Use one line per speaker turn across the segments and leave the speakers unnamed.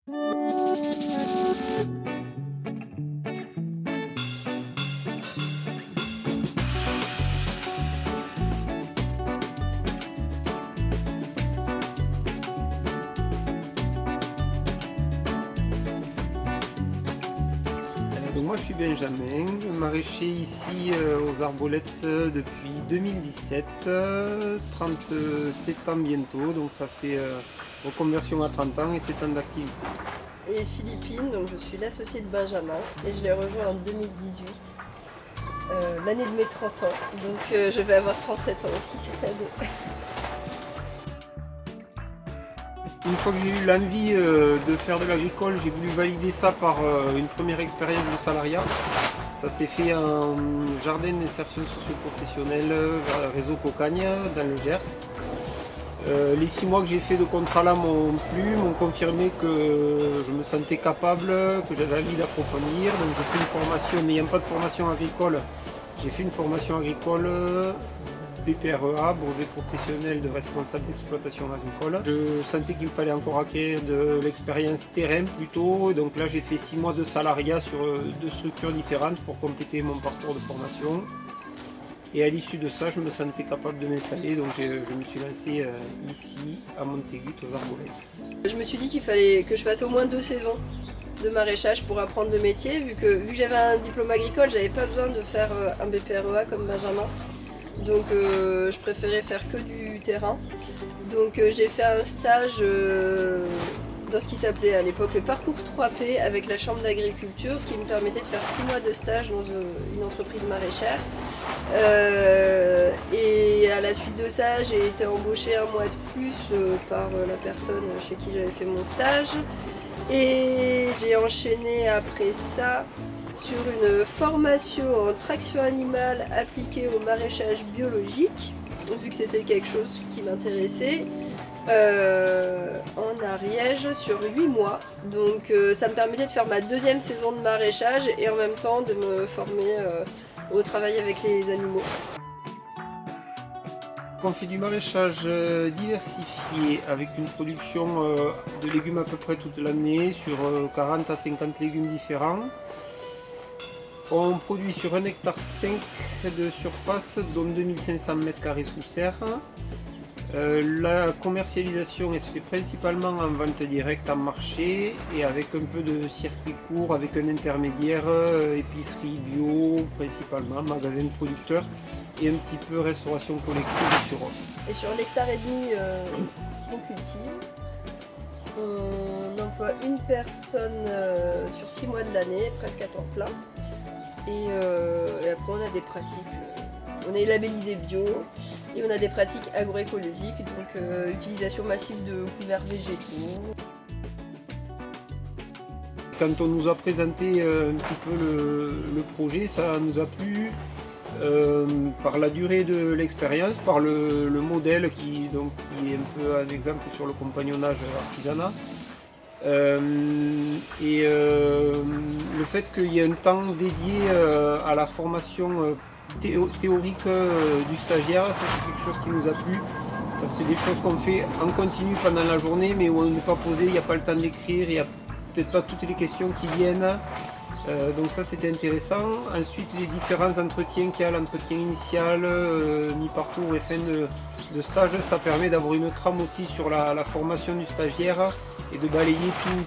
Donc moi je suis Benjamin, maraîcher ici aux Arbolettes depuis 2017, 37 ans bientôt, donc ça fait reconversion à 30 ans et 7 ans d'activité.
Et Philippine, donc je suis l'associée de Benjamin et je l'ai rejoint en 2018, l'année de mes 30 ans, donc je vais avoir 37 ans aussi cette année.
Une fois que j'ai eu l'envie de faire de l'agricole, j'ai voulu valider ça par une première expérience de salariat. Ça s'est fait en jardin d'insertion socio-professionnelle vers le réseau Cocagne dans le Gers. Les 6 mois que j'ai fait de contrat là m'ont plu, m'ont confirmé que je me sentais capable, que j'avais envie d'approfondir. Donc j'ai fait une formation, n'ayant pas de formation agricole, j'ai fait une formation agricole BPREA, brevet professionnel de responsable d'exploitation agricole. Je sentais qu'il me fallait encore acquérir de l'expérience terrain plutôt, donc là j'ai fait 6 mois de salariat sur 2 structures différentes pour compléter mon parcours de formation. Et à l'issue de ça, je me sentais capable de m'installer, donc je me suis lancé ici, à Montégut, aux Arbolettes.
Je me suis dit qu'il fallait que je fasse au moins 2 saisons de maraîchage pour apprendre le métier, vu que j'avais un diplôme agricole, j'avais pas besoin de faire un BPREA comme Benjamin. Donc je préférais faire que du terrain. Donc j'ai fait un stage dans ce qui s'appelait à l'époque le parcours 3P avec la chambre d'agriculture, ce qui me permettait de faire 6 mois de stage dans une entreprise maraîchère. Et à la suite de ça, j'ai été embauchée un mois de plus par la personne chez qui j'avais fait mon stage. Et j'ai enchaîné après ça sur une formation en traction animale appliquée au maraîchage biologique, vu que c'était quelque chose qui m'intéressait, en Ariège sur 8 mois. Donc ça me permettait de faire ma 2e saison de maraîchage et en même temps de me former au travail avec les animaux.
On fait du maraîchage diversifié avec une production de légumes à peu près toute l'année sur 40 à 50 légumes différents. On produit sur 1,5 hectare de surface, dont 2500 m² sous serre. La commercialisation elle se fait principalement en vente directe en marché et avec un peu de circuit court, avec un intermédiaire, épicerie bio principalement, magasin de producteurs et un petit peu restauration collective sur roche.
Et sur l'hectare et demi qu'on cultive, on emploie une personne sur 6 mois de l'année, presque à temps plein. Et après on a des pratiques, on est labellisé bio et on a des pratiques agroécologiques, donc utilisation massive de couverts végétaux.
Quand on nous a présenté un petit peu le projet, ça nous a plu par la durée de l'expérience, par le modèle qui est un peu un exemple sur le compagnonnage artisanat. Le fait qu'il y ait un temps dédié à la formation théorique du stagiaire, ça c'est quelque chose qui nous a plu. C'est des choses qu'on fait en continu pendant la journée, mais où on n'est pas posé, il n'y a pas le temps d'écrire, il n'y a peut-être pas toutes les questions qui viennent. Donc ça c'était intéressant. Ensuite les différents entretiens qu'il y a, l'entretien initial, mi-parcours et fin de stage, ça permet d'avoir une trame aussi sur la formation du stagiaire et de balayer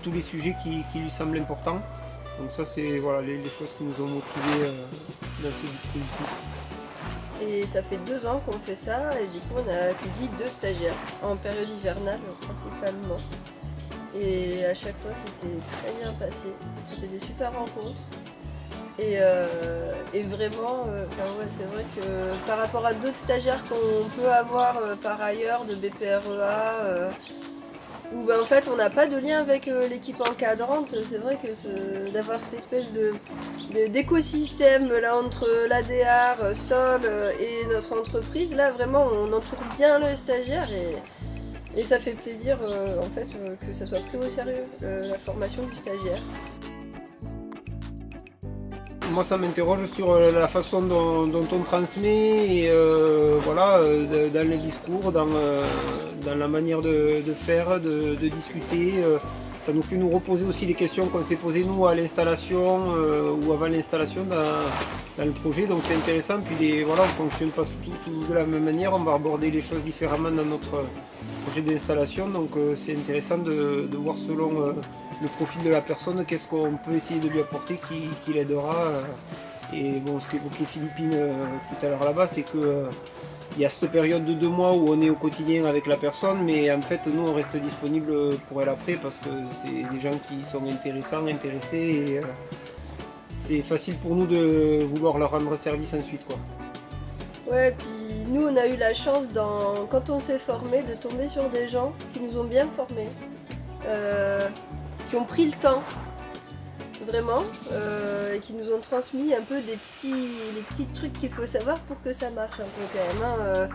tous les sujets qui lui semblent importants. Donc ça c'est voilà, les choses qui nous ont motivés dans ce dispositif.
Et ça fait 2 ans qu'on fait ça et du coup on a accueilli 2 stagiaires en période hivernale principalement. Et à chaque fois ça s'est très bien passé, c'était des super rencontres. Et vraiment, ouais, c'est vrai que par rapport à d'autres stagiaires qu'on peut avoir par ailleurs de BPREA, où en fait on n'a pas de lien avec l'équipe encadrante, c'est vrai que d'avoir cette espèce d'écosystème là entre l'ADR, Sol et notre entreprise, là vraiment on entoure bien les stagiaires et ça fait plaisir en fait que ça soit pris au sérieux, la formation du stagiaire.
Moi ça m'interroge sur la façon dont on transmet et voilà, dans le discours, dans la manière de faire, de discuter. ça nous fait nous reposer aussi les questions qu'on s'est posées nous à l'installation ou avant l'installation dans le projet. Donc c'est intéressant. Puis voilà, on ne fonctionne pas tous de la même manière. On va aborder les choses différemment dans notre projet d'installation. Donc c'est intéressant de voir selon le profil de la personne, qu'est-ce qu'on peut essayer de lui apporter qui l'aidera. Et bon, ce qu'évoquait Philippine tout à l'heure là-bas, c'est que il y a cette période de 2 mois où on est au quotidien avec la personne, mais en fait nous on reste disponible pour elle après parce que c'est des gens qui sont intéressés et c'est facile pour nous de vouloir leur rendre service ensuite, quoi.
Ouais, puis nous on a eu la chance quand on s'est formé de tomber sur des gens qui nous ont bien formés, qui ont pris le temps vraiment et qui nous ont transmis un peu les petits trucs qu'il faut savoir pour que ça marche un peu quand même, hein,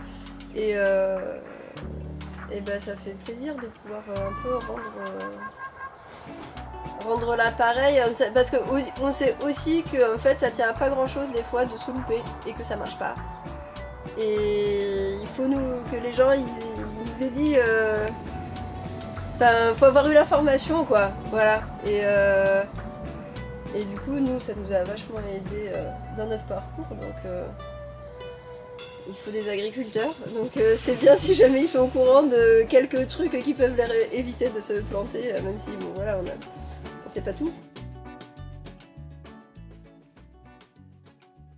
et ben ça fait plaisir de pouvoir un peu rendre l'appareil, parce qu'on sait aussi que en fait ça tient à pas grand chose des fois de se louper et que ça marche pas, et il faut que les gens ils nous aient dit faut avoir eu l'information, quoi, voilà, et du coup, nous, ça nous a vachement aidé dans notre parcours, donc il faut des agriculteurs. Donc c'est bien si jamais ils sont au courant de quelques trucs qui peuvent leur éviter de se planter, même si, bon, voilà, on sait pas tout.